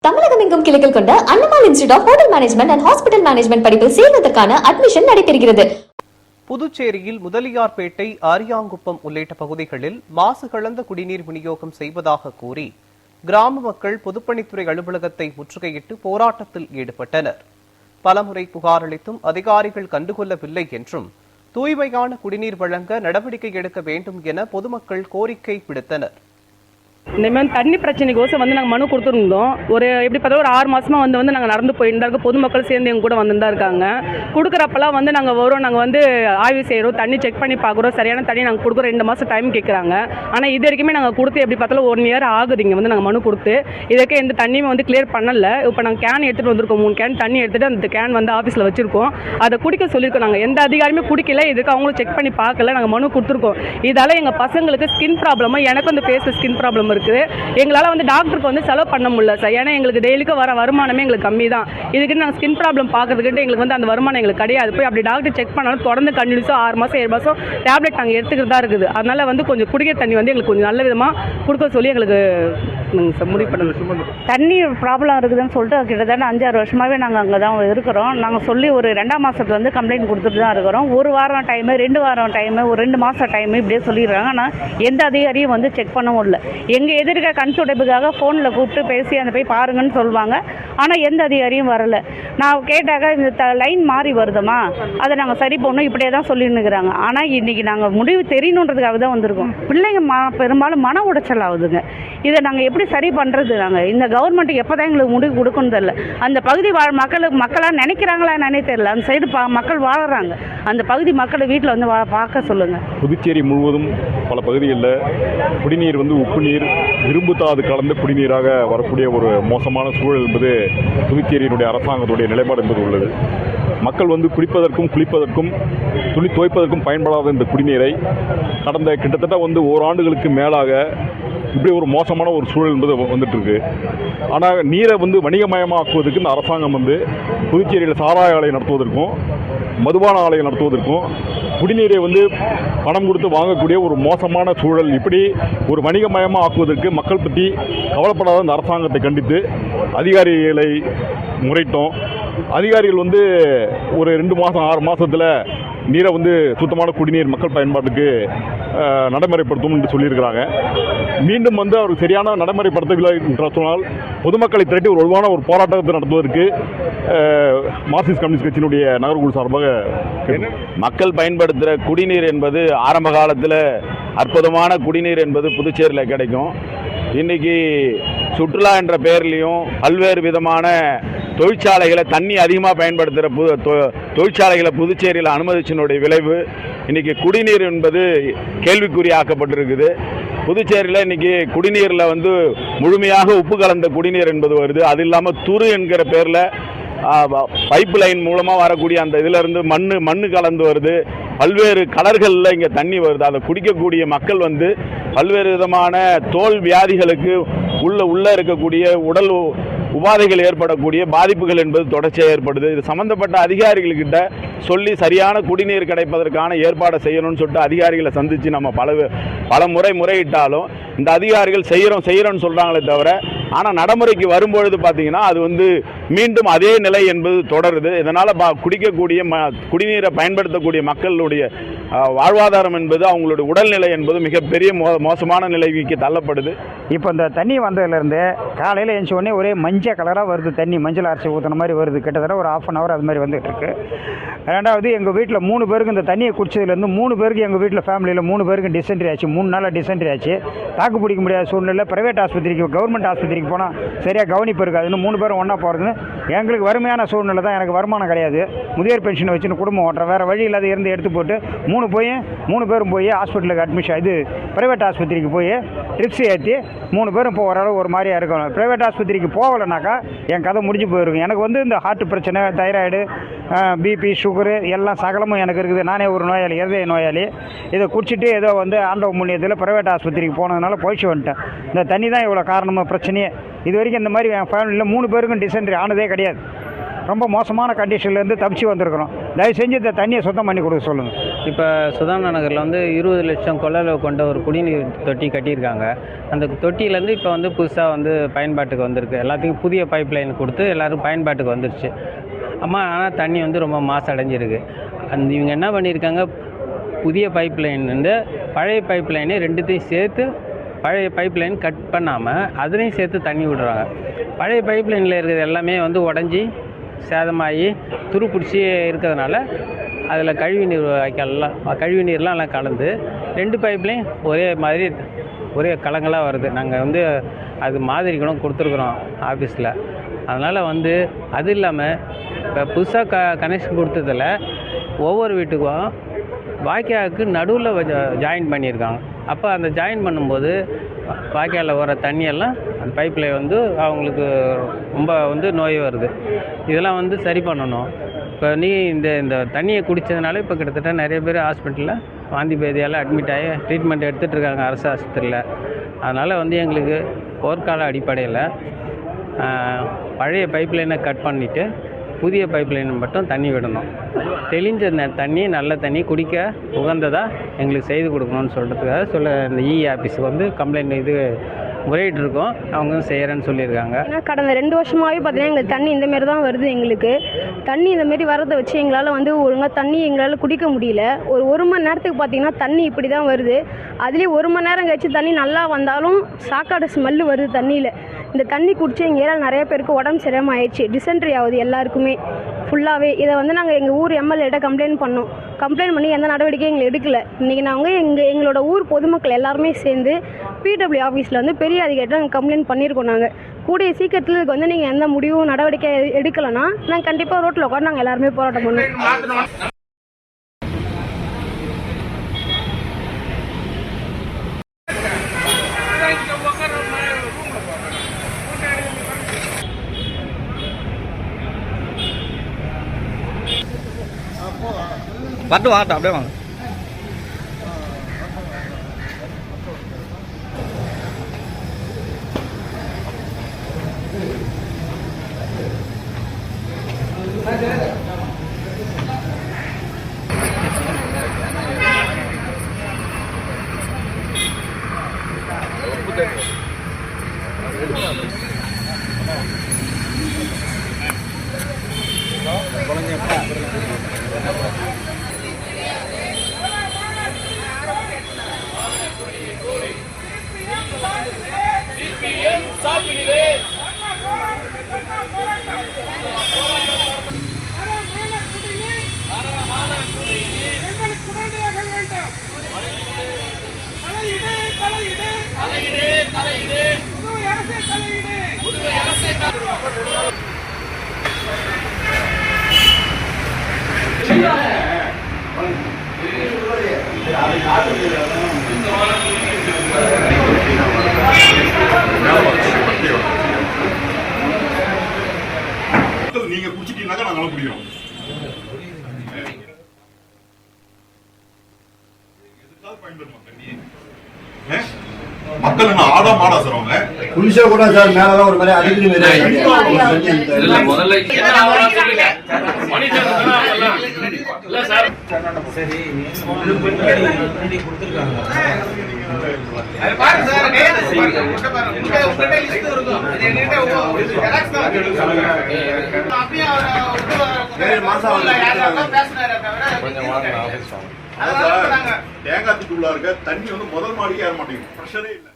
தமிழகம் எங்கும் கிளைகள் கொண்ட Annamal institute of hotel management and hospital management படிப்பில் சேர்வதற்கான அட்மிஷன் நடைபெறுகிறது. புதுச்சேரியில் முதலியார்பேட்டை, ஆரியாங்குப்பம் உள்ளிட்ட பகுதிகளில் மாசு கலந்த குடிநீர் விநியோகம் செய்வதாக கூறி கிராம மக்கள் பொதுப்பணித்துறை அலுவலகத்தை முற்றுகையிட்டு போராட்டத்தில் ஈடுபட்டனர். பலமுறை புகார் அளித்தும் அதிகாரிகள் கண்டுகொள்ளவில்லை என்றும் தூய்மையான குடிநீர் வழங்க நடவடிக்கை எடுக்க வேண்டும் என பொதுமக்கள் கோரிக்கை விடுத்தனர். இந்த மாதிரி தண்ணி பிரச்சனைக்கோசம் நாங்கள் மனு கொடுத்துருந்தோம். எப்படி பார்த்தா ஒரு 6 மாதமாக நாங்கள் நடந்து போயிருந்தா இருக்கோம். பொதுமக்கள் சேர்ந்து எங்க கூட வந்துதான் இருக்காங்க. கொடுக்குறப்பெல்லாம் நாங்கள் வரோம், நாங்கள் ஆய்வு செய்கிறோம், தண்ணி செக் பண்ணி பார்க்குறோம், சரியான தண்ணி நாங்கள் கொடுக்குறோம். 2 மாதம் டைம் கேட்குறாங்க. ஆனால் இது வரைக்குமே நாங்கள் கொடுத்து எப்படி பார்த்தாலும் 1 இயர் ஆகுது. இங்கே நாங்கள் மனு கொடுத்து இதுக்கே எந்த தண்ணியுமே கிளியர் பண்ணலை. இப்போ நாங்கள் கேன் எடுத்துகிட்டு வந்திருக்கோம். 3 கேன் தண்ணி எடுத்துகிட்டு அந்த கேன் ஆஃபீஸில் வச்சுருக்கோம். அதை குடிக்க சொல்லியிருக்கோம். நாங்கள் எந்த அதிகாரியுமே குடிக்கல. இதுக்கு அவங்களும் செக் பண்ணி பார்க்கல. நாங்கள் மனு கொடுத்துருக்கோம். இதால் எங்கள் பசங்களுக்கு ஸ்கின் ப்ராப்ளமாக, எனக்கும் அந்த ஃபேஸில் ஸ்கின் ப்ராப்ளம் இருக்குது. எங்களால் டாக்டருக்கு செலவு பண்ண முடியல சார். ஏன்னா எங்களுக்கு டெய்லிக்கு வர வருமானமே எங்களுக்கு கம்மி தான். இதுக்கு நாங்கள் ஸ்கின் ப்ராப்ளம் பார்க்கறதுக்கிட்ட எங்களுக்கு அந்த வருமானம் எங்களுக்கு கிடையாது. போய் அப்படி டாக்டர் செக் பண்ணாலும் தொடர்ந்து கண்டினியூஸாக 6 மாதம் 7 மாதம் டேப்லெட் நாங்கள் எடுத்துக்கிறதா இருக்குது. அதனால கொஞ்சம் குடிக்கிற தண்ணி எங்களுக்கு கொஞ்சம் நல்ல விதமாக கொடுக்க சொல்லி எங்களுக்கு முடிவு பண்ணணும். தண்ணி ப்ராப்ளம் இருக்குதுன்னு சொல்லிட்டு கிட்டத்தட்ட 5-6 வருஷமாகவே நாங்கள் அங்கே தான் இருக்கிறோம். நாங்கள் சொல்லி ஒரு 2ஆம் மாதத்துல கம்ப்ளைண்ட் கொடுத்துட்டு தான் இருக்கிறோம். 1 வாரம் டைமு, 2 வாரம் டைமு, ஒரு 2 மாதம் டைமு இப்படியே சொல்லிடுறாங்க. ஆனால் எந்த அதிகாரியும் செக் பண்ணவும் இல்லை. எங்கள் எதிர்க்க கன்சல்டேபிளுக்காக ஃபோனில் கூப்பிட்டு பேசி அந்த போய் பாருங்கன்னு சொல்லுவாங்க. ஆனால் எந்த அதிகாரியும் வரலை. நான் கேட்டாக்க இந்த லைன் மாறி வருதுமா, அதை நாங்கள் சரி பண்ணணும் இப்படியே தான் சொல்லின்னு இருக்கிறாங்க. ஆனால் இன்றைக்கி நாங்கள் முடிவு தெரியணுன்றதுக்காக தான் வந்திருக்கோம். பிள்ளைங்க பெரும்பாலும் மன உடைச்சல் ஆகுதுங்க. இதை நாங்கள் எப்படி சரி பண்ணுறது? நாங்கள் இந்த கவர்மெண்ட்டுக்கு எப்போ தான் எங்களுக்கு முடிவு கொடுக்கணும் தெரியல. அந்த பகுதி மக்களாக நினைக்கிறாங்களா என்னன்னே தெரியல. அந்த சைடு மக்கள் வாழறாங்க. அந்த பகுதி மக்களை வீட்டில் பார்க்க சொல்லுங்கள். புதுச்சேரி முழுவதும் பல பகுதிகளில் குடிநீர் உப்பு நீர், இரும்பு தாது கலந்த குடிநீராக வரக்கூடிய ஒரு மோசமான சூழல் என்பது புதுச்சேரியினுடைய அரசாங்கத்துடைய நிலைப்பாடு என்பது உள்ளது. மக்கள் குடிப்பதற்கும் குளிப்பதற்கும் துணி துவைப்பதற்கும் பயன்படாத இந்த குடிநீரை கடந்த கிட்டத்தட்ட ஓராண்டுகளுக்கு மேலாக இப்படி ஒரு மோசமான ஒரு சூழல் என்பது வந்துட்டு இருக்கு. ஆனால் நீரை வணிகமயமாக்குவதற்கு இந்த அரசாங்கம் புதுச்சேரியில் சாராய ஆலை நடத்துவதற்கும் மதுபான ஆலை நடத்துவதற்கும் குடிநீரை பணம் கொடுத்து வாங்கக்கூடிய ஒரு மோசமான சூழல், இப்படி ஒரு வணிகமயமாக ஆக்குவதற்கு மக்கள் பற்றி கவலைப்படாத இந்த அரசாங்கத்தை கண்டித்து அதிகாரிகளை முறையிட்டோம். அதிகாரிகள் ஒரு 2 மாதம் 6 மாதத்தில் நீரை சுத்தமான குடிநீர் மக்கள் பயன்பாட்டுக்கு நடைமுறைப்படுத்தும் என்று சொல்லியிருக்கிறாங்க. மீண்டும் அவருக்கு சரியான நடைமுறைப்படுத்தவில்லை என்று சொன்னால் பொதுமக்களை திரட்டி ஒரு வலுவான ஒரு போராட்டத்தை நடத்துவதற்கு மார்க்சிஸ்ட் கம்யூனிஸ்ட் கட்சியினுடைய நகர்குழு சார்பாக மக்கள் பயன்படுத்துகிற குடிநீர் என்பது ஆரம்ப காலத்தில் அற்புதமான குடிநீர் என்பது புதுச்சேரியில் கிடைக்கும். இன்றைக்கி சுற்றுலா என்ற பெயர்லையும் பல்வேறு விதமான தொழிற்சாலைகளை தண்ணி அதிகமாக பயன்படுத்துகிற தொழிற்சாலைகளை புதுச்சேரியில் அனுமதிச்சினுடைய விளைவு இன்றைக்கி குடிநீர் என்பது கேள்விக்குறியாக்கப்பட்டிருக்குது. புதுச்சேரியில் இன்றைக்கி குடிநீரில் முழுமையாக உப்பு கலந்த குடிநீர் என்பது வருது. அது இல்லாமல் துரு என்கிற பேரில் பைப் லைன் மூலமாக வரக்கூடிய அந்த இதிலிருந்து மண்ணு கலந்து வருது. பல்வேறு கலர்களில் இங்கே தண்ணி வருது. அதை குடிக்கக்கூடிய மக்கள் பல்வேறு விதமான தோல் வியாதிகளுக்கு உள்ள இருக்கக்கூடிய உடல் உபாதைகள் ஏற்படக்கூடிய பாதிப்புகள் என்பது தொடர்ச்சியாக ஏற்படுது. இது சம்பந்தப்பட்ட அதிகாரிகள்கிட்ட சொல்லி சரியான குடிநீர் கிடைப்பதற்கான ஏற்பாடை செய்யணும்னு சொல்லிட்டு அதிகாரிகளை சந்தித்து நம்ம பல முறை முறையிட்டாலும் இந்த அதிகாரிகள் செய்கிறோன்னு சொல்கிறாங்களே தவிர, ஆனால் நடைமுறைக்கு வரும்பொழுது பார்த்தீங்கன்னா அது மீண்டும் அதே நிலை என்பது தொடருது. இதனால் குடிக்கக்கூடிய குடிநீரை பயன்படுத்தக்கூடிய மக்களுடைய வாழ்வாதாரம் என்பது, அவங்களுடைய உடல்நிலை என்பது மிகப்பெரிய மோசமான நிலைக்கு தள்ளப்படுது. இப்போ இந்த தண்ணி வந்ததுலேருந்து காலையில் எழுந்த உடனே ஒரே மஞ்சள் கலராக வருது. தண்ணி மஞ்சள் அரைச்சி ஊற்றின மாதிரி வருது. கிட்டத்தட்ட ஒரு 1/2 hour அது மாதிரி வந்துட்டு இருக்கு. ரெண்டாவது, எங்கள் வீட்டில் 3 பேருக்கு இந்த தண்ணியை குடிச்சதுலேருந்து 3 பேருக்கு எங்கள் வீட்டில் ஃபேமிலியில் 3 பேருக்கு டிசென்ட்ரி ஆச்சு. 3 நாளாக டிசென்ட்ரி ஆச்சு. தாக்கு பிடிக்க முடியாத சூழ்நிலை. ப்ரைவேட் ஆஸ்பத்திரிக்கு கவர்மெண்ட் ஆஸ்பத்திரிக்கு போனால் சரியாக கவனிப்பு இருக்காதுன்னு 3 பேரும் ஒன்றா போகிறதுன்னு எங்களுக்கு வறுமையான சூழ்நிலை தான். எனக்கு வருமானம் கிடையாது. முதியோர் பென்ஷன் வச்சுன்னு குடும்பம் ஓட்டுறேன். வேறு வழி இல்லாத இருந்து எடுத்து போட்டு 3 பேரும் போய் ஹாஸ்பிட்டலுக்கு அட்மிஷன், இது ப்ரைவேட் ஆஸ்பத்திரிக்கு போய் ட்ரிப்ஸ் ஏற்றி 3 பேரும் இப்போ ஓரளவு ஒரு மாதிரியாக இருக்கணும். ப்ரைவேட் ஆஸ்பத்திரிக்கு போகலைனாக்கா என் கதை முடிஞ்சு போயிருக்கும். எனக்கு இந்த ஹார்ட் பிரச்சனை, தைராய்டு, பிபி, சுகரு எல்லாம் சகலமும் எனக்கு இருக்குது. நானே ஒரு நோயாளி, இருதய நோயாளி. இதை குடிச்சிட்டு ஏதோ ஆண்டவ புண்ணியத்தில் ப்ரைவேட் ஆஸ்பத்திரிக்கு போனதுனால போயிட்டு வந்துட்டேன். இந்த தண்ணி தான் இவ்வளோ காரணமாக பிரச்சனையே. இது வரைக்கும் இந்த மாதிரி என் ஃபேமிலியில் 3 பேருக்கும் டிசென்ட்ரி ஆனதே கிடையாது. ரொம்ப மோசமான கண்டிஷன்லேருந்து தப்பிச்சு வந்திருக்கிறோம். தயவு செஞ்சு இந்த தண்ணியை சுத்தம் பண்ணி கொடுக்க சொல்லுங்கள். இப்போ சுதாரண நகரில் வந்து 20 லட்சம் கொள்ளளவு கொண்ட ஒரு குடிநீர் தொட்டி கட்டியிருக்காங்க. அந்த தொட்டியிலேருந்து இப்போ வந்து புதுசாக வந்து பயன்பாட்டுக்கு வந்திருக்கு. எல்லாத்துக்கும் புதிய பைப் லைன் கொடுத்து எல்லோரும் பயன்பாட்டுக்கு வந்துருச்சு. ஆனால் தண்ணி வந்து ரொம்ப மாசடைஞ்சிருக்கு. இவங்க என்ன பண்ணியிருக்காங்க, புதிய பைப் லைன் வந்து பழைய பைப் லைனு ரெண்டுத்தையும் சேர்த்து பழைய பைப் லைன் கட் பண்ணாமல் அதுலேயும் சேர்த்து தண்ணி விடுறாங்க. பழைய பைப் லைனில் இருக்கிறது எல்லாமே வந்து உடஞ்சி சேதமாகி துரு பிடிச்சி இருக்கிறதுனால அதில் கழிவுநீர்லாம் எல்லாம் கலந்து 2 பைப்லேயும் ஒரே கலங்களாக வருது. நாங்கள் வந்து அது மாதிரி கூட கொடுத்துருக்குறோம் ஆஃபீஸில். அதனால் வந்து அது இல்லாமல் இப்போ புதுசாக கனெக்ஷன் கொடுத்ததில் ஒவ்வொரு வீட்டுக்கும் வாய்க்காலுக்கு நடுவில் ஜாயின் பண்ணியிருக்காங்க. அப்போ அந்த ஜாயின் பண்ணும்போது வாய்க்காலில் வர தண்ணியெல்லாம் அந்த பைப்பில் வந்து அவங்களுக்கு ரொம்ப வந்து நோய் வருது. இதெல்லாம் வந்து சரி பண்ணணும். இப்போ இந்த தண்ணியை குடித்ததுனால இப்போ கிட்டத்தட்ட நிறைய பேர் ஹாஸ்பிட்டலில் வாந்தி பேதியால் அட்மிட் ஆகி ட்ரீட்மெண்ட் எடுத்துகிட்டு இருக்காங்க அரசு ஆஸ்பத்திரியில். அதனால் வந்து எங்களுக்கு போர்க்கால அடிப்படையில் பழைய பைப் லைனை கட் பண்ணிவிட்டு புதிய பைப் லைன் மட்டும் தண்ணி விடணும். தெளிஞ்ச தண்ணி நல்ல தண்ணி குடிக்க உகந்ததாக எங்களுக்கு செய்து கொடுக்கணும்னு சொல்கிறதுக்காக இந்த ஆஃபீஸுக்கு வந்து கம்ப்ளைண்ட் முறையிட்டு இருக்கோம். அவங்க செய்கிறேன்னு சொல்லியிருக்காங்க. ஏன்னா கடந்த 2 வருஷமாகவே பார்த்தீங்கன்னா எங்களுக்கு தண்ணி இந்தமாரி தான் வருது. எங்களுக்கு தண்ணி இந்தமாரி வரதை வச்சு எங்களால் வந்து ஒழுங்காக தண்ணி எங்களால் குடிக்க முடியல. ஒரு மணி நேரத்துக்கு பார்த்தீங்கன்னா தண்ணி இப்படி தான் வருது. அதுலேயே 1 மணி நேரம் கழிச்சு தண்ணி நல்லா வந்தாலும் சாக்காடு ஸ்மெல்லு வருது தண்ணியில். இந்த தண்ணி குடிச்சு எங்கள் ஏரியாவில் நிறைய பேருக்கு உடம்பு சரியாமல் ஆயிடுச்சு. டிசென்ட்ரி ஆகுது எல்லாருக்குமே ஃபுல்லாகவே. இதை வந்து நாங்கள் எங்கள் ஊர் எம்எல்ஏட்ட கம்ப்ளைண்ட் பண்ணோம். கம்ப்ளைண்ட் பண்ணி எந்த நடவடிக்கையும் எங்களை எடுக்கலை. இன்றைக்கி நாங்கள் எங்களோட ஊர் பொதுமக்கள் எல்லாருமே சேர்ந்து பிடபிள்யூ ஆஃபீஸில் வந்து பெரிய அதிகாரிட்ட நாங்கள் கம்ப்ளைண்ட் பண்ணியிருக்கோம். நாங்கள் கூடிய சீக்கிரத்தில் இதுக்கு வந்து நீங்கள் எந்த முடிவும் நடவடிக்கை எடுக்கலைன்னா நாங்கள் கண்டிப்பாக ரோட்டில் உட்காந்து நாங்கள் எல்லாருமே போராட்டம் பண்ணுவோம். வாங்கட்டும் அப்படியே வாங்க. நீங்க குடிச்சிட்டீங்கன்னாக்கா நாங்களும் குடிக்கிறோம். மக்கள் என்ன ஆடா மாடா சார் அவங்க குளிச்சா கூட சார் மேலதான் ஒரு மாதிரி அடிக்கடி தேங்காய் தூளா இருக்க தண்ணி வந்து முதல் மாடிக்கு ஏற மாட்டேங்குது. பிரஷரே இல்லை.